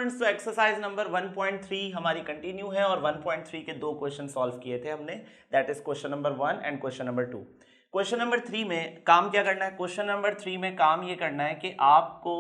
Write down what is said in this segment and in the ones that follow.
Students, तो exercise number 1.3 हमारी continue है और 1.3 के दो क्वेश्चन सॉल्व किए थे हमने, that is question number 1 and question number 2। Question number 3 में काम क्या करना है? क्वेश्चन नंबर 3 में काम ये करना है कि आपको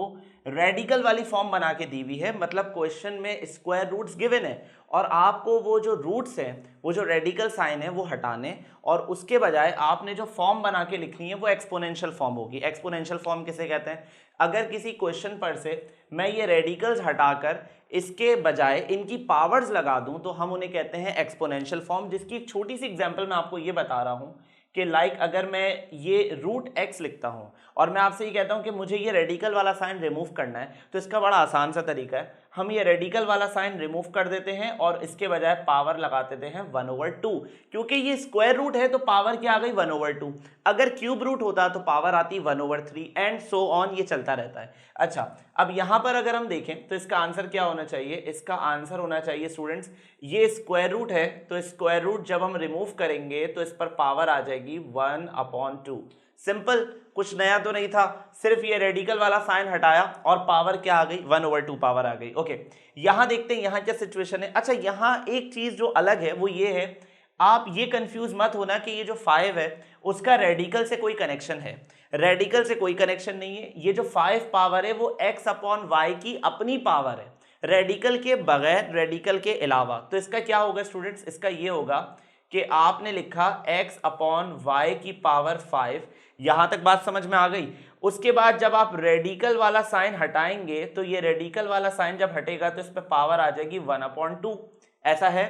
रेडिकल वाली फॉर्म बना के दी हुई है, मतलब क्वेश्चन में स्क्वायर रूट्स गिवन है और आपको वो जो रूट्स हैं, वो जो रेडिकल साइन है वो हटाने और उसके बजाय आपने जो फॉर्म बना के लिखनी है वो एक्सपोनेंशियल फॉर्म होगी। एक्सपोनेंशियल फॉर्म किसे कहते हैं? अगर किसी क्वेश्चन पर से मैं ये रेडिकल्स हटाकर इसके बजाय इनकी पावर्स लगा दूं तो हम उन्हें कहते हैं एक्सपोनेंशियल फॉर्म, जिसकी एक छोटी सी एग्जांपल मैं आपको ये बता रहा हूं कि अगर मैं ये रूट एक्स लिखता हूं और मैं आपसे ये कहता हूं कि मुझे ये रेडिकल वाला साइन रिमूव करना है, तो इसका बड़ा आसान सा तरीका है, हम ये रेडिकल वाला साइन रिमूव कर देते हैं और इसके बजाय पावर लगा देते हैं 1/2। क्योंकि ये स्क्वायर रूट है तो पावर क्या आ गई? 1/2। अगर क्यूब रूट होता तो पावर आती 1/3 एंड सो ऑन, ये चलता रहता है। अच्छा, अब यहां पर अगर हम देखें तो इसका आंसर क्या होना चाहिए? इसका आंसर होना चाहिए स्टूडेंट्स, ये स्क्वायर रूट है तो स्क्वायर रूट जब हम रिमूव करेंगे तो इस पर पावर आ जाएगी 1/2। सिंपल, कुछ नया तो नहीं था, सिर्फ ये रेडिकल वाला साइन हटाया और पावर क्या आ गई? 1/2 पावर आ गई। ओके, यहां देखते हैं यहां क्या सिचुएशन है। अच्छा, यहां एक चीज जो अलग है वो ये है, आप ये कंफ्यूज मत होना कि ये जो 5 है उसका रेडिकल से कोई कनेक्शन है। रेडिकल से कोई कनेक्शन नहीं है। ये जो 5 पावर है वो x/y की अपनी पावर है, रेडिकल के बगैर, रेडिकल के अलावा। तो इसका क्या होगा स्टूडेंट्स? इसका ये होगा कि आपने लिखा x/y की पावर 5। यहां तक बात समझ में आ गई? उसके बाद जब आप रेडिकल वाला साइन हटाएंगे तो ये रेडिकल वाला साइन जब हटेगा तो इस पर पावर आ जाएगी 1/2। ऐसा है।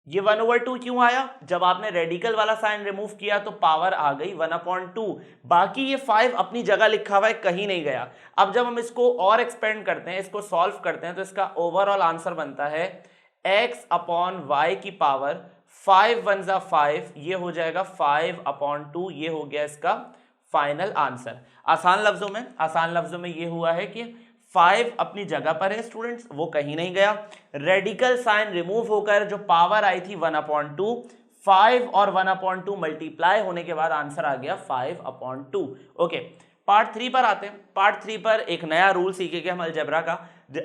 ये 1/2 क्यों आया? जब आपने रेडिकल वाला साइन रिमूव किया तो पावर आ गई 1/2। बाकी ये 5 अपनी जगह लिखा हुआ है, कहीं नहीं गया। अब जब हम इसको और एक्सपेंड करते हैं, इसको सॉल्व करते हैं, तो इसका ओवरऑल आंसर बनता है x/y की पावर 5 1 जा 5, ये हो जाएगा 5/2। ये हो गया इसका फाइनल आंसर। आसान लफ्जों में ये हुआ है कि 5 अपनी जगह पर है स्टूडेंट्स, वो कहीं नहीं गया। रेडिकल साइन रिमूव होकर जो पावर आई थी 1/2, 5 और 1/2 मल्टीप्लाई होने के बाद आंसर आ गया 5/2। ओके, पार्ट 3 पर आते हैं। पार्ट 3 पर एक नया रूल सीखेंगे हम अलजेब्रा का,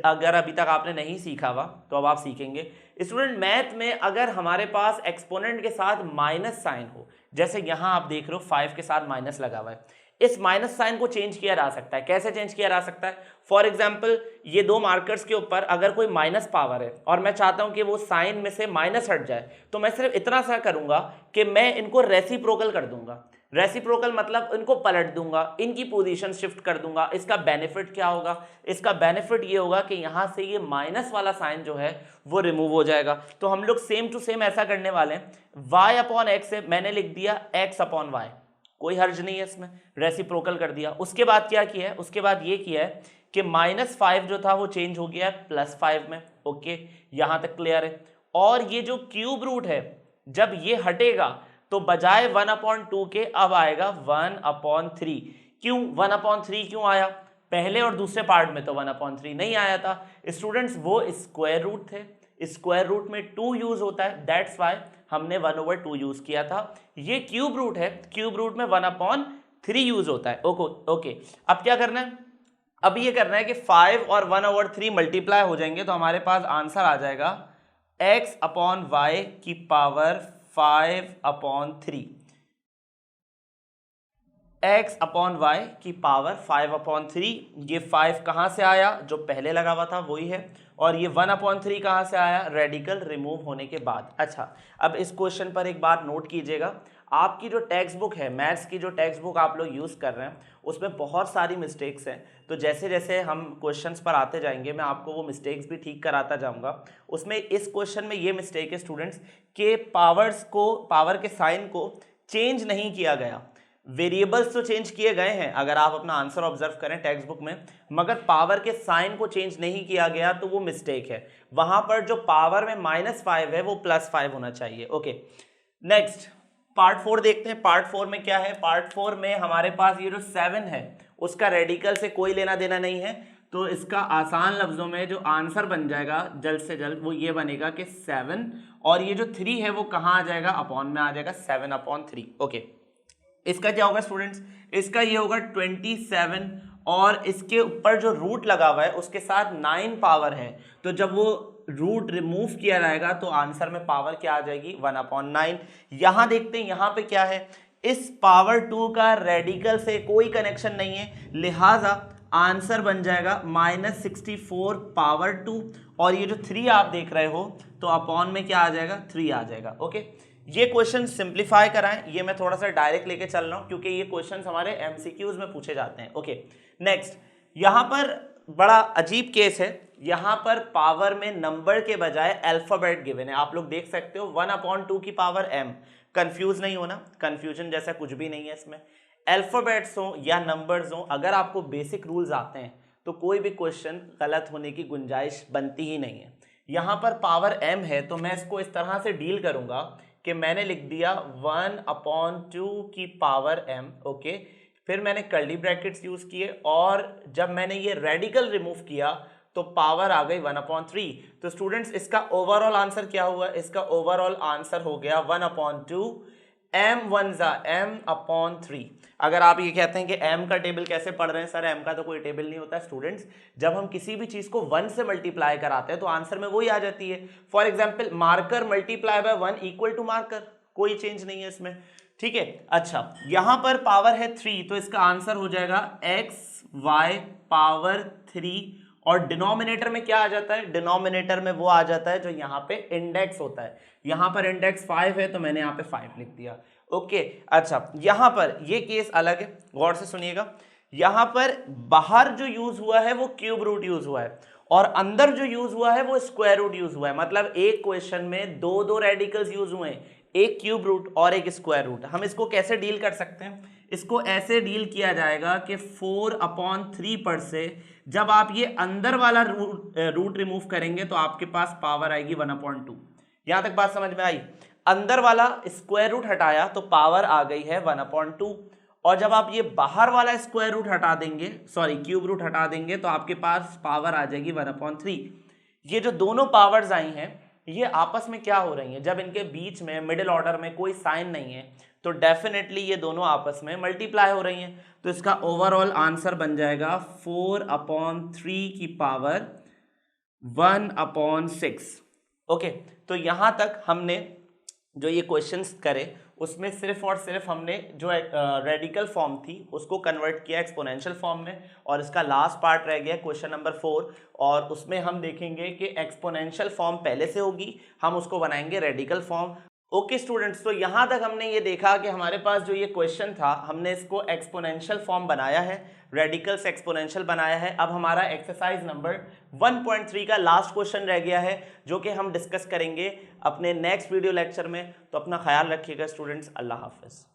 अगर अभी तक आपने नहीं सीखा हुआ तो अब आप सीखेंगे। स्टूडेंट, मैथ में अगर हमारे पास एक्सपोनेंट के साथ माइनस साइन हो, जैसे यहां आप देख रहे हो 5 के साथ माइनस लगा हुआ है, इस माइनस साइन को चेंज किया जा सकता है। कैसे चेंज किया जा सकता है? फॉर एग्जाम्पल, ये दो मार्कर्स के ऊपर अगर कोई माइनस पावर है और मैं चाहता हूं कि वो साइन में से माइनस हट जाए, तो मैं सिर्फ इतना सा करूंगा कि मैं इनको रेसिप्रोकल कर दूंगा। रेसिप्रोकल मतलब इनको पलट दूंगा, इनकी पोजीशन शिफ्ट कर दूंगा। इसका बेनिफिट क्या होगा? इसका बेनिफिट ये होगा कि यहां से ये माइनस वाला साइन जो है वो रिमूव हो जाएगा। तो हम लोग सेम टू सेम ऐसा करने वाले हैं। y/x से मैंने लिख दिया x/y, कोई हर्ज नहीं है इसमें, रेसिप्रोकल कर दिया। उसके बाद क्या किया है? उसके बाद ये किया है कि -5 जो था वो चेंज हो गया है +5 में। ओके, यहां तक क्लियर है। और ये जो क्यूब रूट है, जब ये हटेगा तो बजाय 1/2 के अब आएगा 1/3। क्यों 1/3 क्यों आया? पहले और दूसरे पार्ट में तो 1/3 नहीं आया था स्टूडेंट्स, वो स्क्वायर रूट थे। स्क्वायर रूट में 2 यूज होता है, दैट्स वाई हमने 1/2 यूज किया था। ये क्यूब रूट है, क्यूब रूट में 1/3 यूज होता है। ओके, अब क्या करना है? अब ये करना है कि 5 और 1/3 मल्टीप्लाई हो जाएंगे तो हमारे पास आंसर आ जाएगा x/y की पावर 5/3। x/y की पावर 5/3। ये 5 कहां से आया? जो पहले लगा हुआ था वही है। और ये 1/3 कहां से आया? रेडिकल रिमूव होने के बाद। अच्छा, अब इस क्वेश्चन पर एक बात नोट कीजिएगा, आपकी जो टेक्स्ट बुक है, मैथ्स की जो टेक्स्ट बुक आप लोग यूज़ कर रहे हैं, उसमें बहुत सारी मिस्टेक्स हैं। तो जैसे जैसे हम क्वेश्चंस पर आते जाएंगे मैं आपको वो मिस्टेक्स भी ठीक कराता जाऊंगा। उसमें इस क्वेश्चन में ये मिस्टेक है स्टूडेंट्स के पावर के साइन को चेंज नहीं किया गया। वेरिएबल्स तो चेंज किए गए हैं अगर आप अपना आंसर ऑब्जर्व करें टेक्स्ट बुक में, मगर पावर के साइन को चेंज नहीं किया गया, तो वो मिस्टेक है। वहां पर जो पावर में -5 है वो +5 होना चाहिए। ओके, नेक्स्ट पार्ट 4 देखते हैं। पार्ट 4 में क्या है? पार्ट 4 में हमारे पास ये जो 7 है उसका रेडिकल से कोई लेना देना नहीं है, तो इसका आसान लफ्जों में जो आंसर बन जाएगा जल्द से जल्द वो ये बनेगा कि 7, और ये जो 3 है वो कहाँ आ जाएगा? अपॉन में आ जाएगा, 7/3। ओके, इसका क्या होगा स्टूडेंट्स? इसका ये होगा 27 और इसके ऊपर जो रूट लगा हुआ है उसके साथ 9 पावर है, तो जब वो रूट रिमूव किया जाएगा तो आंसर में पावर क्या आ जाएगी 1/9। यहां देखते हैं यहां पे क्या है, इस पावर 2 का रेडिकल से कोई कनेक्शन नहीं है, लिहाजा आंसर बन जाएगा -64 पावर 2, और ये जो 3 आप देख रहे हो तो अपॉन में क्या आ जाएगा 3 आ जाएगा। ओके, ये क्वेश्चन सिंप्लीफाई कराएं, ये मैं थोड़ा सा डायरेक्ट लेके चल रहा हूं क्योंकि ये क्वेश्चन हमारे एमसीक्यूज में पूछे जाते हैं। ओके, नेक्स्ट, यहां पर बड़ा अजीब केस है, यहां पर पावर में नंबर के बजाय अल्फाबेट गिवन है, आप लोग देख सकते हो 1/2 की पावर m। कंफ्यूज नहीं होना, कंफ्यूजन जैसा कुछ भी नहीं है इसमें, अल्फाबेट्स हो या नंबर्स हो, अगर आपको बेसिक रूल्स आते हैं तो कोई भी क्वेश्चन गलत होने की गुंजाइश बनती ही नहीं है। यहां पर पावर m है तो मैं इसको इस तरह से डील करूंगा कि मैंने लिख दिया 1/2 की पावर m। ओके, फिर मैंने कर्ली ब्रैकेट्स यूज किए और जब मैंने ये रेडिकल रिमूव किया तो पावर आ गई 1/3। तो स्टूडेंट्स इसका ओवरऑल आंसर क्या हुआ, इसका ओवरऑल आंसर हो गया 1/2 m1/m/3। अगर आप ये कहते हैं कि m का टेबल कैसे पढ़ रहे हैं सर, m का तो कोई टेबल नहीं होता स्टूडेंट्स, जब हम किसी भी चीज को 1 से मल्टीप्लाई कराते हैं तो आंसर में वही आ जाती है। For example marker multiply by 1 equal to marker, कोई चेंज नहीं है इसमें, ठीक है। अच्छा, यहां पर पावर है 3 तो इसका आंसर हो जाएगा xy पावर 3, और डिनोमिनेटर में क्या आ जाता है, डिनोमिनेटर में वो आ जाता है जो यहाँ पे इंडेक्स होता है, यहाँ पर इंडेक्स 5 है तो मैंने यहाँ पे 5 लिख दिया। ओके, अच्छा, यहाँ पर ये केस अलग है, गौर से सुनिएगा, यहाँ पर बाहर जो यूज हुआ है वो क्यूब रूट यूज हुआ है और अंदर जो यूज हुआ है वो स्क्वायर रूट यूज हुआ है, मतलब एक क्वेश्चन में दो रेडिकल्स यूज हुए हैं, एक क्यूब रूट और एक स्क्वायर रूट। हम इसको कैसे डील कर सकते हैं, इसको ऐसे डील किया जाएगा कि 4/3 पर से जब आप ये अंदर वाला रूट रिमूव करेंगे तो आपके पास पावर आएगी 1/2। यहां तक बात समझ में आई, अंदर वाला स्क्वायर रूट हटाया तो पावर आ गई है 1/2, और जब आप ये बाहर वाला स्क्वायर रूट हटा देंगे, सॉरी क्यूब रूट हटा देंगे तो आपके पास पावर आ जाएगी 1/3। ये जो दोनों पावर्स आई हैं ये आपस में क्या हो रही हैं, जब इनके बीच में मिडिल ऑर्डर में कोई साइन नहीं है तो डेफिनेटली ये दोनों आपस में मल्टीप्लाई हो रही हैं, तो इसका ओवरऑल आंसर बन जाएगा 4/3 की पावर 1/6। ओके, तो यहां तक हमने जो ये क्वेश्चंस करे उसमें सिर्फ और सिर्फ हमने जो रेडिकल फॉर्म थी उसको कन्वर्ट किया एक्सपोनेंशियल फॉर्म में, और इसका लास्ट पार्ट रह गया क्वेश्चन नंबर 4, और उसमें हम देखेंगे कि एक्सपोनेंशियल फॉर्म पहले से होगी, हम उसको बनाएंगे रेडिकल फॉर्म। ओके स्टूडेंट्स, तो यहाँ तक हमने ये देखा कि हमारे पास जो ये क्वेश्चन था हमने इसको एक्सपोनेंशियल फॉर्म बनाया है, रेडिकल से एक्सपोनेंशियल बनाया है। अब हमारा एक्सरसाइज नंबर 1.3 का लास्ट क्वेश्चन रह गया है जो कि हम डिस्कस करेंगे अपने नेक्स्ट वीडियो लेक्चर में। तो अपना ख्याल रखिएगा स्टूडेंट्स, अल्लाह हाफिज़।